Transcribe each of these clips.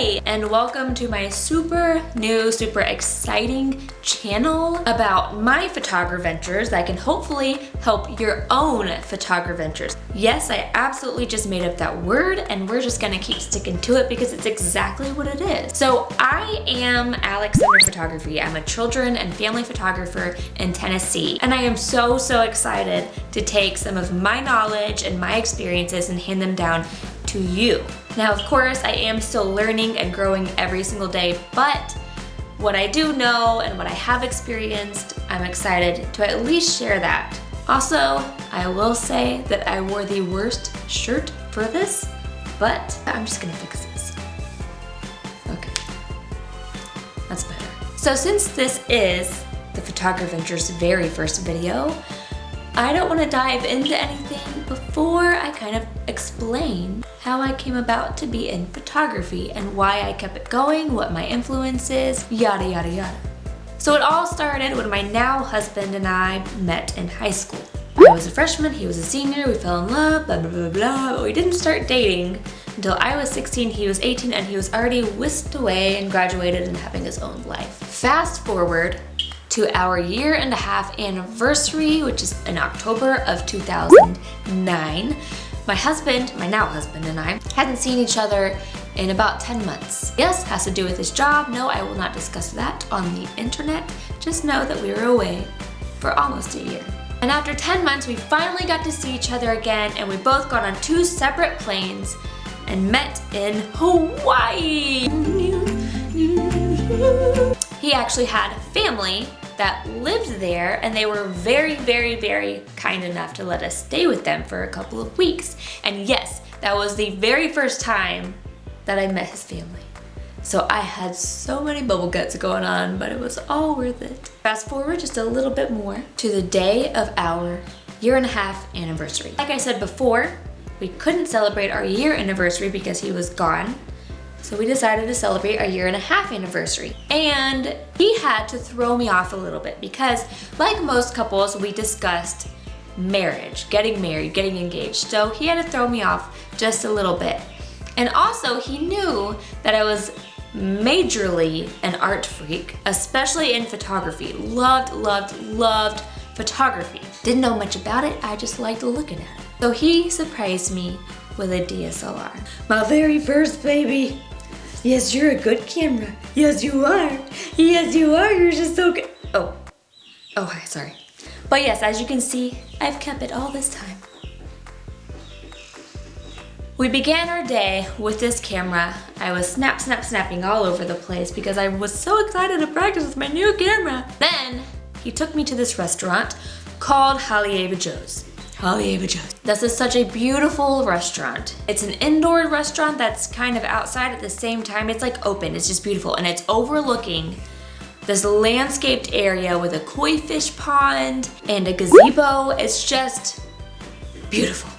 Hi, and welcome to my super new, super exciting channel about my photography ventures that can hopefully help your own photography ventures. Yes, I absolutely just made up that word and we're just gonna keep sticking to it because it's exactly what it is. So I am Alex Sumner Photography. I'm a children and family photographer in Tennessee, and I am so excited to take some of my knowledge and my experiences and hand them down to you. Now, of course, I am still learning and growing every single day, but what I do know and what I have experienced, I'm excited to at least share that. Also, I will say that I wore the worst shirt for this, but I'm just gonna fix this. Okay, that's better. So since this is the Photography Ventures' very first video, I don't want to dive into anything before I kind of explain how I came about to be in photography and why I kept it going, what my influence is, yada yada yada. So it all started when my now husband and I met in high school. I was a freshman, he was a senior, we fell in love, blah blah blah blah, but we didn't start dating until I was 16, he was 18, and he was already whisked away and graduated and having his own life. Fast forward to our 1.5-year anniversary, which is in October of 2009. My husband, my now husband, and I hadn't seen each other in about 10 months. Yes, has to do with his job. No, I will not discuss that on the internet. Just know that we were away for almost a year. And after 10 months, we finally got to see each other again, and we both got on 2 separate planes and met in Hawaii. He actually had family that lived there, and they were very kind enough to let us stay with them for a couple of weeks. And yes, that was the very first time that I met his family. So I had so many bubble guts going on, but it was all worth it. Fast forward just a little bit more to the day of our 1.5-year anniversary. Like I said before, we couldn't celebrate our year anniversary because he was gone. So we decided to celebrate our 1.5-year anniversary. And he had to throw me off a little bit because, like most couples, we discussed marriage, getting married, getting engaged. So he had to throw me off just a little bit. And also, he knew that I was majorly an art freak, especially in photography. Loved photography. Didn't know much about it, I just liked looking at it. So he surprised me with a DSLR. My very first baby. Yes, you're a good camera. Yes, you are. Yes, you are. You're just so good. Oh, hi, sorry. But yes, as you can see, I've kept it all this time. We began our day with this camera. I was snapping all over the place because I was so excited to practice with my new camera. Then he took me to this restaurant called Haleiwa Joe's. Haleiwa Joe's. This is such a beautiful restaurant. It's an indoor restaurant that's kind of outside at the same time. It's like open, it's just beautiful. And it's overlooking this landscaped area with a koi fish pond and a gazebo. It's just beautiful.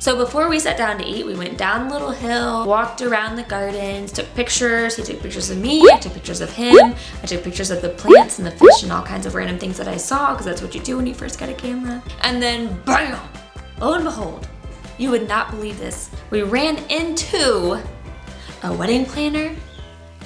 So before we sat down to eat, we went down a little hill, walked around the gardens, took pictures. He took pictures of me, I took pictures of him. I took pictures of the plants and the fish and all kinds of random things that I saw, because that's what you do when you first get a camera. And then bam, lo and behold, you would not believe this. We ran into a wedding planner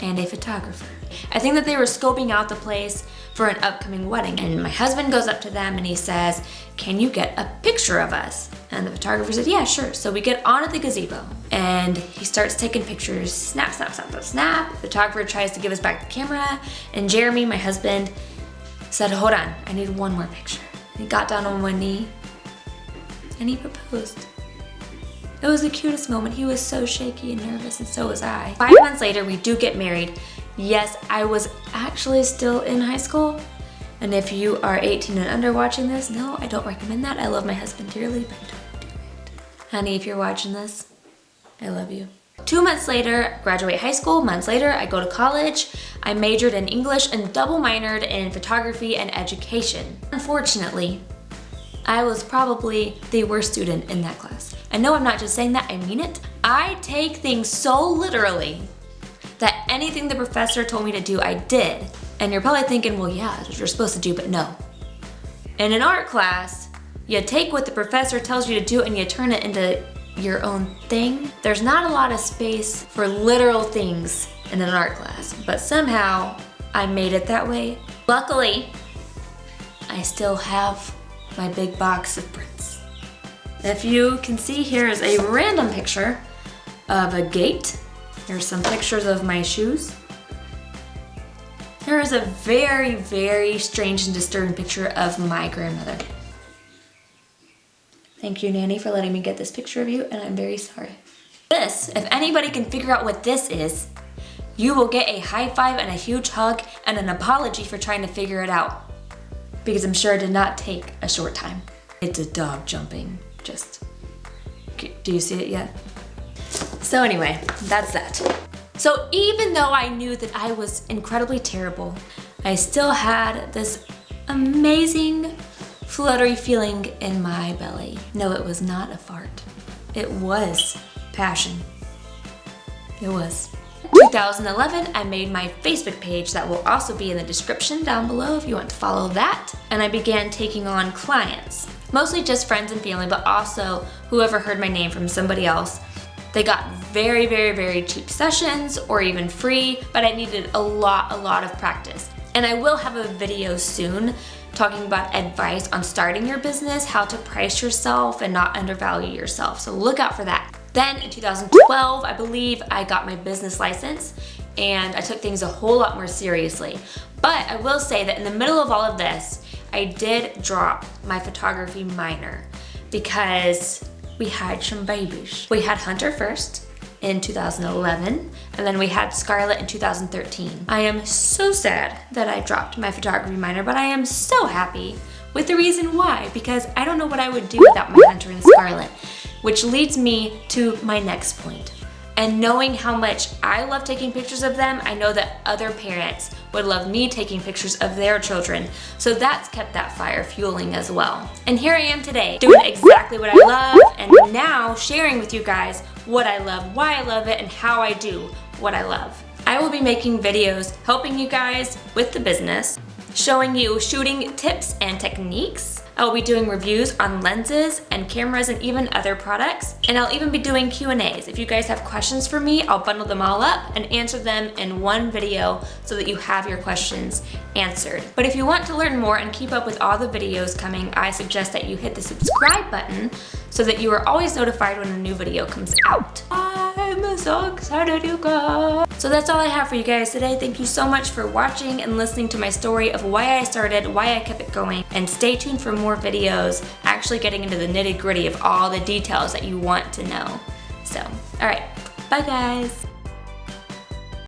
and a photographer. I think that they were scoping out the place for an upcoming wedding. And my husband goes up to them and he says, "Can you get a picture of us?" And the photographer said, "Yeah, sure." So we get on at the gazebo and he starts taking pictures. Snap. The photographer tries to give us back the camera. And Jeremy, my husband, said, "Hold on, I need one more picture." He got down on one knee and he proposed. It was the cutest moment. He was so shaky and nervous, and so was I. 5 months later, we do get married. Yes, I was actually still in high school. And if you are 18 and under watching this, no, I don't recommend that. I love my husband dearly, but don't do it. Honey, if you're watching this, I love you. 2 months later, graduate high school. Months later, I go to college. I majored in English and double minored in photography and education. Unfortunately, I was probably the worst student in that class. And no, I'm not just saying that, I mean it. I take things so literally that anything the professor told me to do, I did. And you're probably thinking, well, yeah, that's what you're supposed to do, but no. In an art class, you take what the professor tells you to do and you turn it into your own thing. There's not a lot of space for literal things in an art class, but somehow I made it that way. Luckily, I still have my big box of prints. If you can see, here is a random picture of a gate. Here's some pictures of my shoes. Here is a very, very strange and disturbing picture of my grandmother. Thank you, Nanny, for letting me get this picture of you, and I'm very sorry. This, if anybody can figure out what this is, you will get a high five and a huge hug and an apology for trying to figure it out. Because I'm sure it did not take a short time. It's a dog jumping, do you see it yet? So anyway, that's that. So even though I knew that I was incredibly terrible, I still had this amazing fluttery feeling in my belly. No, it was not a fart. It was passion. It was. 2011, I made my Facebook page that will also be in the description down below if you want to follow that. And I began taking on clients, mostly just friends and family, but also whoever heard my name from somebody else. They got very, very, very cheap sessions or even free, but I needed a lot of practice. And I will have a video soon talking about advice on starting your business, how to price yourself and not undervalue yourself. So look out for that. Then in 2012, I believe I got my business license and I took things a whole lot more seriously. But I will say that in the middle of all of this, I did drop my photography minor because we had some babies. We had Hunter first in 2011, and then we had Scarlett in 2013. I am so sad that I dropped my photography minor, but I am so happy with the reason why, because I don't know what I would do without my Hunter and Scarlett, which leads me to my next point. And knowing how much I love taking pictures of them, I know that other parents would love me taking pictures of their children. So that's kept that fire fueling as well. And here I am today, doing exactly what I love, and now sharing with you guys what I love, why I love it, and how I do what I love. I will be making videos helping you guys with the business, showing you shooting tips and techniques. I will be doing reviews on lenses and cameras and even other products. And I'll even be doing Q&As. If you guys have questions for me, I'll bundle them all up and answer them in one video so that you have your questions answered. But if you want to learn more and keep up with all the videos coming, I suggest that you hit the subscribe button so that you are always notified when a new video comes out. I'm so excited, you guys. So that's all I have for you guys today. Thank you so much for watching and listening to my story of why I started, why I kept it going, and stay tuned for more videos actually getting into the nitty-gritty of all the details that you want to know. So, all right, bye guys.